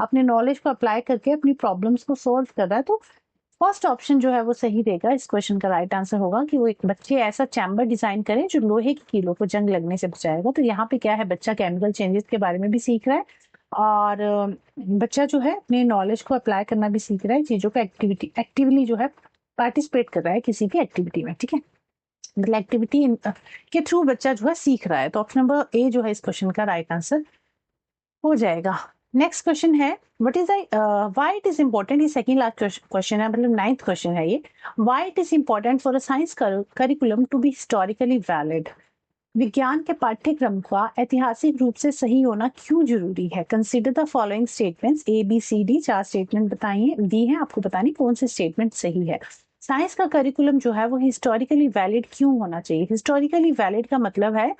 अपने नॉलेज को अप्लाई करके अपनी प्रॉब्लम्स को सॉल्व कर रहा है। तो फर्स्ट ऑप्शन जो है वो सही रहेगा, इस क्वेश्चन का राइट आंसर होगा कि वो एक बच्चे ऐसा चैम्बर डिजाइन करें जो लोहे की कीलों को जंग लगने से बचाएगा। तो यहाँ पे क्या है, बच्चा केमिकल चेंजेस के बारे में भी सीख रहा है और बच्चा जो है अपने नॉलेज को अप्लाई करना भी सीख रहा है, चीजों का एक्टिवली जो है पार्टिसिपेट कर रहा है किसी भी एक्टिविटी में, ठीक है, मतलब एक्टिविटी के थ्रू बच्चा जो है सीख रहा है। तो ऑप्शन नंबर ए जो है इस क्वेश्चन का राइट आंसर हो जाएगा। नेक्स्ट क्वेश्चन है what is why it is important, ये सेकंड लास्ट क्वेश्चन है, मतलब 9th क्वेश्चन है ये। Why it is important for a science curriculum to be historically valid. विज्ञान के पाठ्यक्रम का ऐतिहासिक रूप से सही होना क्यों जरूरी है? Consider the following statements, A B C D, 4 statement बताइए दी है, आपको बतानी कौन से स्टेटमेंट सही है। साइंस का करिकुलम जो है वो हिस्टोरिकली वैलिड क्यों होना चाहिए? हिस्टोरिकली वैलिड का मतलब है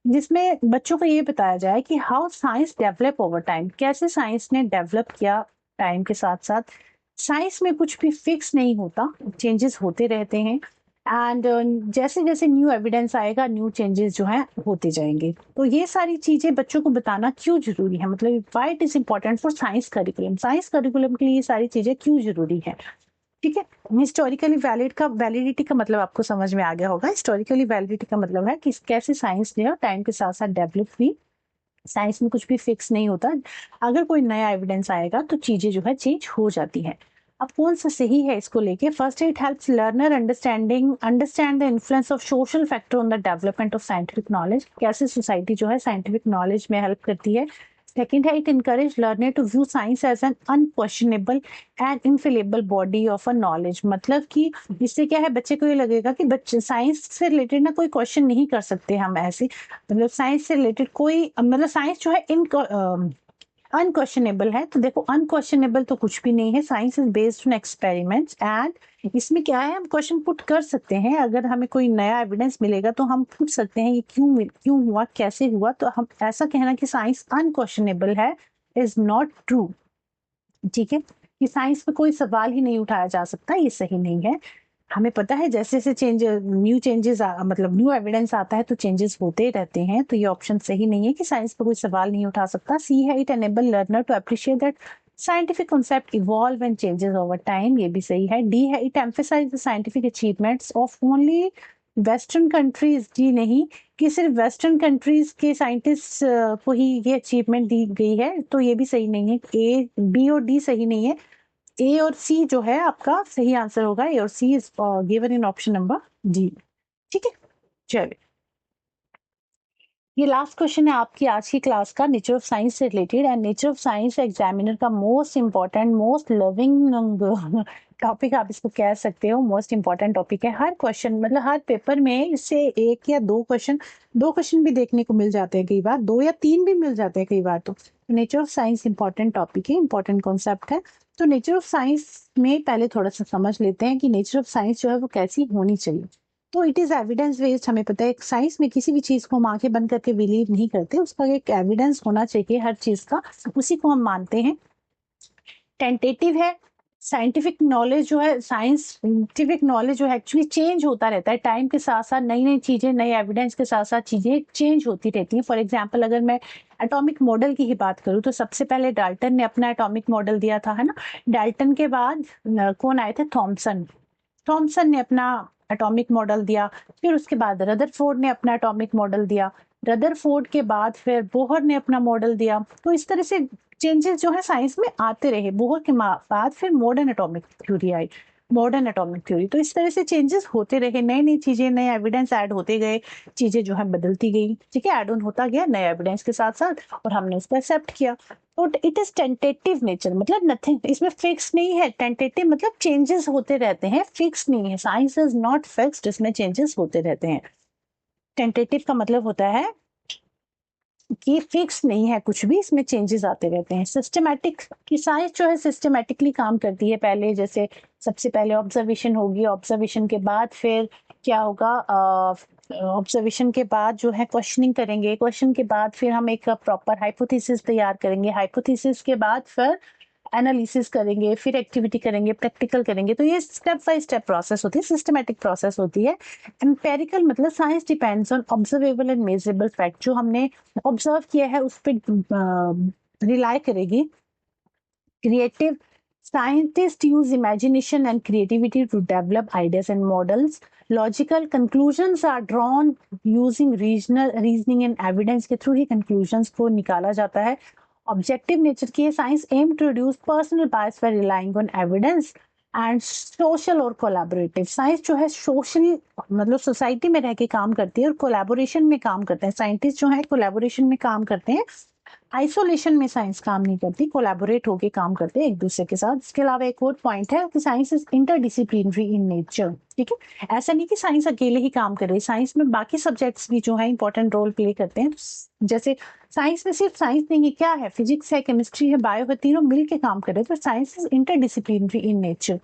जिसमें बच्चों को ये बताया जाए कि how science develop over time, कैसे साइंस ने डेवलप किया टाइम के साथ साथ। साइंस में कुछ भी फिक्स नहीं होता, चेंजेस होते रहते हैं एंड जैसे जैसे न्यू एविडेंस आएगा न्यू चेंजेस जो है होते जाएंगे। तो ये सारी चीजें बच्चों को बताना क्यों जरूरी है, मतलब why it is important for science curriculum, science curriculum के लिए ये सारी चीजें क्यों जरूरी है, ठीक है। हिस्टोरिकली वैलिड का, वैलिडिटी का मतलब आपको समझ में आ गया होगा। हिस्टोरिकली वैलिडिटी का मतलब है कि कैसे साइंस ने टाइम के साथ साथ डेवलप हुई, साइंस में कुछ भी फिक्स नहीं होता, अगर कोई नया एविडेंस आएगा तो चीजें जो है चेंज हो जाती है। अब कौन सा सही है इसको लेके? First, it helps learner understand the influence of social factor on the development of scientific knowledge, कैसे सोसाइटी जो है साइंटिफिक नॉलेज में हेल्प करती है। सेकेंड है, it encourage learner to view science as an unquestionable and infallible body of a knowledge, मतलब कि इससे क्या है, बच्चे को ये लगेगा कि बच्चे साइंस से रिलेटेड ना कोई क्वेश्चन नहीं कर सकते हम ऐसे, मतलब साइंस से रिलेटेड कोई, मतलब साइंस जो है इन अनक्वेश्चनेबल है। तो देखो अनक्वेश्चनेबल तो कुछ भी नहीं है, science is based on experiments and इसमें क्या है, हम क्वेश्चन पुट कर सकते हैं, अगर हमें कोई नया एविडेंस मिलेगा तो हम पूछ सकते हैं ये क्यों हुआ, कैसे हुआ। तो हम ऐसा कहना कि साइंस अनक्वेश्चनेबल है इज नॉट ट्रू, ठीक है, कि साइंस में कोई सवाल ही नहीं उठाया जा सकता, ये सही नहीं है। हमें पता है जैसे जैसे मतलब न्यू एविडेंस आता है तो चेंजेस होते रहते हैं, तो ये ऑप्शन सही नहीं है कि साइंस पर कोई सवाल नहीं उठा सकता। सी है, it enable learner to appreciate that scientific concept evolve and changes over time, ये भी सही है। डी है, it emphasize the scientific achievements of only western countries, जी नहीं कि सिर्फ वेस्टर्न कंट्रीज के साइंटिस्ट को ही ये अचीवमेंट दी गई है, तो ये भी सही नहीं है। ए, बी और डी सही नहीं है, ए और सी जो है आपका सही आंसर होगा, ए और C is given in option number D, ठीक है। चलिए, ये लास्ट क्वेश्चन है आपकी आज की क्लास का, नेचर ऑफ साइंस से related, and nature of science examiner का most important, most loving topic आप इसको कह सकते हो, मोस्ट इंपॉर्टेंट टॉपिक है। हर क्वेश्चन, मतलब हर पेपर में इससे एक या दो क्वेश्चन भी देखने को मिल जाते हैं, कई बार 2 या 3 भी मिल जाते हैं कई बार। तो nature of science important topic है, इंपॉर्टेंट कॉन्सेप्ट है। तो नेचर ऑफ साइंस में पहले थोड़ा सा समझ लेते हैं कि नेचर ऑफ साइंस जो है वो कैसी होनी चाहिए। तो इट इज एविडेंस बेस्ड, हमें पता है साइंस में किसी भी चीज को हम आंखें बंद करके बिलीव नहीं करते, उसका एक एविडेंस होना चाहिए हर चीज का, उसी को हम मानते हैं। टेंटेटिव है, साइंटिफिक नॉलेज जो है, साइंटिफिक नॉलेज जो है एक्चुअली चेंज होता रहता है टाइम के साथ साथ, नई नई चीजें, नई एविडेंस के साथ साथ चीजें चेंज होती रहती हैं। फॉर एग्जांपल अगर मैं एटॉमिक मॉडल की ही बात करूं तो सबसे पहले डाल्टन ने अपना एटॉमिक मॉडल दिया था, है ना। डाल्टन के बाद कौन आए थे? थॉमसन ने अपना एटॉमिक मॉडल दिया, फिर उसके बाद रदरफोर्ड ने अपना एटॉमिक मॉडल दिया, रदरफोर्ड के बाद फिर बोहर ने अपना मॉडल दिया। तो इस तरह से चेंजेस जो है साइंस में आते रहे। बोहर के बाद फिर मॉडर्न एटॉमिक थ्योरी आई, मॉडर्न एटॉमिक थ्योरी। तो इस तरह से चेंजेस होते रहे, नई नई चीजें, नए एविडेंस ऐड होते गए, चीजें जो है बदलती गई, ठीक है, ऐड ऑन होता गया नए एविडेंस के साथ साथ, और हमने उसको एक्सेप्ट किया। तो इट इज टेंटेटिव नेचर, मतलब नथिंग, इसमें फिक्स नहीं है। टेंटेटिव मतलब चेंजेस होते रहते हैं, फिक्स नहीं है। साइंस इज नॉट फिक्स्ड, इसमें चेंजेस होते रहते हैं। टेंटेटिव का मतलब होता है कि फिक्स नहीं है कुछ भी, इसमें चेंजेस आते रहते हैं। सिस्टमैटिक की साइंस जो है सिस्टमैटिकली काम करती है। पहले जैसे सबसे पहले ऑब्जर्वेशन होगी, ऑब्जर्वेशन के बाद फिर क्या होगा, ऑब्जर्वेशन के बाद जो है क्वेश्चनिंग करेंगे, क्वेश्चन के बाद फिर हम एक प्रॉपर हाइपोथेसिस तैयार करेंगे, हाइपोथेसिस के बाद फिर एनालिसिस करेंगे, फिर एक्टिविटी करेंगे, प्रैक्टिकल करेंगे। तो ये स्टेप बाय स्टेप प्रोसेस होती है, सिस्टमैटिक प्रोसेस होती है। एम्पेरिकल मतलब science depends on observable and measurable fact, जो हमने ऑब्जर्व किया है उस पर रिलाई करेगी। Creative scientists use imagination and creativity to develop ideas and models. Logical conclusions are drawn using regional reasoning and evidence के थ्रू ही conclusions को निकाला जाता है। Objective nature की science aim to reduce personal bias by relying on evidence and social और collaborative। Science जो है social मतलब सोसाइटी में रह के काम करती है और कोलैबोरेशन में काम करते हैं। साइंटिस्ट जो है कोलैबोरेशन में काम करते हैं, आइसोलेशन में साइंस काम नहीं करती, कोलैबोरेट होके काम करते हैं एक दूसरे के साथ। इसके अलावा एक और पॉइंट है कि science is interdisciplinary in nature, ठीक है। ऐसा नहीं कि साइंस अकेले ही काम कर रही है, साइंस में बाकी सब्जेक्ट्स भी जो है इंपॉर्टेंट रोल प्ले करते हैं। जैसे साइंस में सिर्फ साइंस नहीं है, क्या है, फिजिक्स है, केमिस्ट्री है, बायो है, तीनों मिल के काम कर रहे हैं। तो science is interdisciplinary in nature.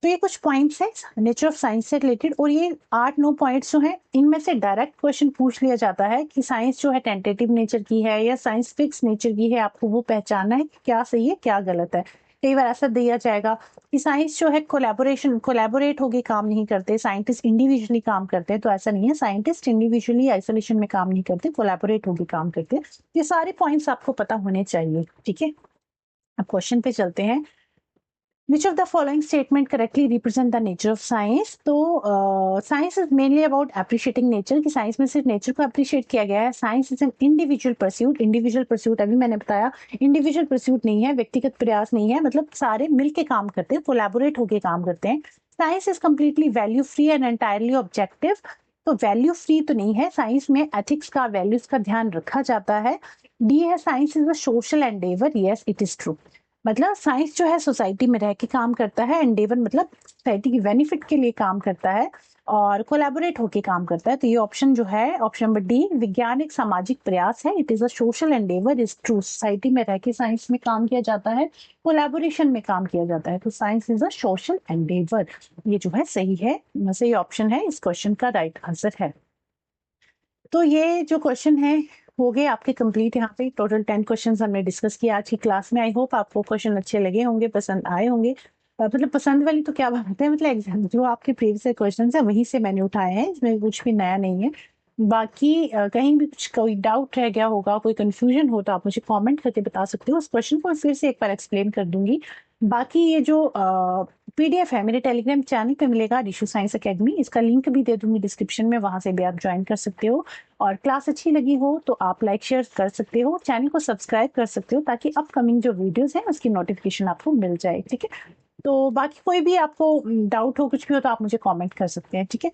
तो ये कुछ पॉइंट्स हैं नेचर ऑफ साइंस से रिलेटेड, और ये 8-9 पॉइंट्स जो हैं इनमें से डायरेक्ट क्वेश्चन पूछ लिया जाता है कि साइंस जो है टेंटेटिव नेचर की है या साइंस फिक्स नेचर की है। आपको वो पहचानना है कि क्या सही है क्या गलत है। कई बार ऐसा दिया जाएगा कि साइंस जो है कोलैबोरेट होके काम नहीं करते, साइंटिस्ट इंडिविजुअली काम करते हैं। तो ऐसा नहीं है, साइंटिस्ट इंडिविजुअली आइसोलेशन में काम नहीं करते, कोलैबोरेट होके काम करते हैं। ये सारे पॉइंट्स आपको पता होने चाहिए, ठीक है। अब क्वेश्चन पे चलते हैं। Which of the following statement correctly represent the nature of science? तो science is mainly about appreciating nature, कि साइंस में सिर्फ नेचर को अप्रिशिएट किया गया है। Science is an individual pursuit. Individual pursuit अभी मैंने बताया, इंडिविजुअल परस्यूट नहीं है, व्यक्तिगत प्रयास नहीं है, मतलब सारे मिलके काम करते हैं, कोलैबोरेट होके काम करते हैं। Science is completely value free and entirely objective. तो वैल्यू फ्री तो नहीं है, साइंस में एथिक्स का, वैल्यूज का ध्यान रखा जाता है। डी है, science is a social Endeavour. Yes, it is true. मतलब साइंस जो है सोसाइटी में रह के काम करता है, एंडेवर मतलब सोसाइटी की बेनिफिट के लिए काम करता है और कोलैबोरेट होके काम करता है। तो ये ऑप्शन जो है, ऑप्शन नंबर डी, विज्ञान एक सामाजिक प्रयास है। It is a social Endeavour, is true. Society में रह के साइंस में काम किया जाता है, कोलैबोरेशन में काम किया जाता है। तो science is a social Endeavour, ये जो है सही है, सही ऑप्शन है, इस क्वेश्चन का राइट आंसर है। तो ये जो क्वेश्चन है हो गए आपके कंप्लीट। यहाँ पे टोटल 10 क्वेश्चंस हमने डिस्कस किया आज की क्लास में। आई होप आपको क्वेश्चन अच्छे लगे होंगे, पसंद आए होंगे। मतलब पसंद वाली तो क्या बात है, मतलब एग्जाम जो आपके प्रीवियस क्वेश्चंस है वहीं से मैंने उठाए हैं, इसमें कुछ भी नया नहीं है। बाकी कहीं भी कुछ कोई डाउट रह गया होगा, कोई कंफ्यूजन हो, तो आप मुझे कमेंट करके बता सकते हो। उस क्वेश्चन को फिर से एक बार एक्सप्लेन कर दूंगी। बाकी ये जो पीडीएफ है मेरे टेलीग्राम चैनल पे मिलेगा, रिशु साइंस एकेडमी, इसका लिंक भी दे दूंगी डिस्क्रिप्शन में, वहां से भी आप ज्वाइन कर सकते हो। और क्लास अच्छी लगी हो तो आप लाइक शेयर कर सकते हो, चैनल को सब्सक्राइब कर सकते हो, ताकि अपकमिंग जो वीडियोस हैं उसकी नोटिफिकेशन आपको मिल जाए, ठीक है। तो बाकी कोई भी आपको डाउट हो, कुछ भी हो, तो आप मुझे कमेंट कर सकते हैं, ठीक है।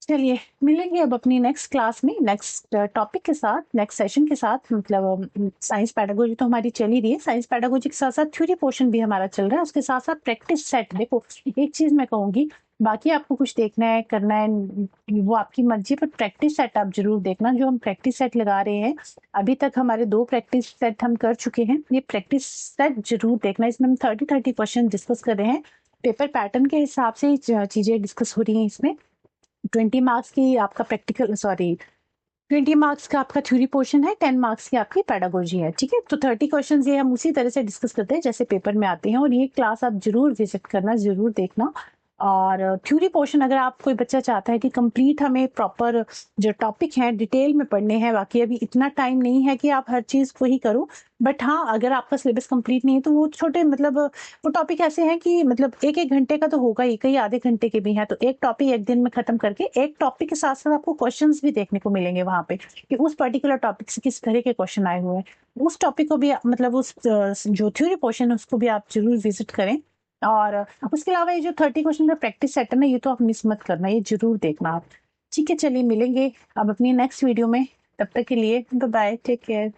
चलिए मिलेंगे अब अपनी नेक्स्ट क्लास में, नेक्स्ट टॉपिक के साथ, नेक्स्ट सेशन के साथ। मतलब साइंस पैडागोजी तो हमारी चल ही रही है, साइंस पैडागोजी के साथ साथ थ्योरी पोर्शन भी हमारा चल रहा है, उसके साथ साथ प्रैक्टिस सेट। देखो एक चीज मैं कहूंगी, बाकी आपको कुछ देखना है करना है वो आपकी मर्जी, पर प्रैक्टिस सेट आप जरूर देखना। जो हम प्रैक्टिस सेट लगा रहे हैं, अभी तक हमारे 2 प्रैक्टिस सेट हम कर चुके हैं, ये प्रैक्टिस सेट जरूर देखना। इसमें हम 30 क्वेश्चन डिस्कस कर रहे हैं, पेपर पैटर्न के हिसाब से चीजें डिस्कस हो रही हैं। इसमें 20 मार्क्स की आपका प्रैक्टिकल, सॉरी 20 मार्क्स का आपका थ्योरी पोर्शन है, 10 मार्क्स की आपकी पैडागोजी है, ठीक है। तो 30 क्वेश्चंस ये हम उसी तरह से डिस्कस करते हैं जैसे पेपर में आते हैं, और ये क्लास आप जरूर विजिट करना, जरूर देखना। और थ्योरी पोर्शन अगर आप कोई बच्चा चाहता है कि कंप्लीट हमें प्रॉपर जो टॉपिक है डिटेल में पढ़ने हैं, बाकी अभी इतना टाइम नहीं है कि आप हर चीज को ही करो, बट हाँ अगर आपका सिलेबस कंप्लीट नहीं है तो वो छोटे मतलब वो टॉपिक ऐसे हैं कि मतलब 1-1 घंटे का तो होगा ही, कई आधे घंटे के भी हैं। तो एक टॉपिक एक दिन में खत्म करके, एक टॉपिक के साथ साथ आपको क्वेश्चंस भी देखने को मिलेंगे वहां पे कि उस पर्टिकुलर टॉपिक से किस तरह के क्वेश्चन आए हुए हैं। उस टॉपिक को भी मतलब उस जो थ्योरी पोर्शन है उसको भी आप जरूर विजिट करें, और उसके अलावा ये जो 30 क्वेश्चन का प्रैक्टिस सेट है ना, ये तो आप मिस मत करना, ये जरूर देखना आप। ठीक है, चलिए मिलेंगे अब अपनी नेक्स्ट वीडियो में। तब तक के लिए बाय, टेक केयर।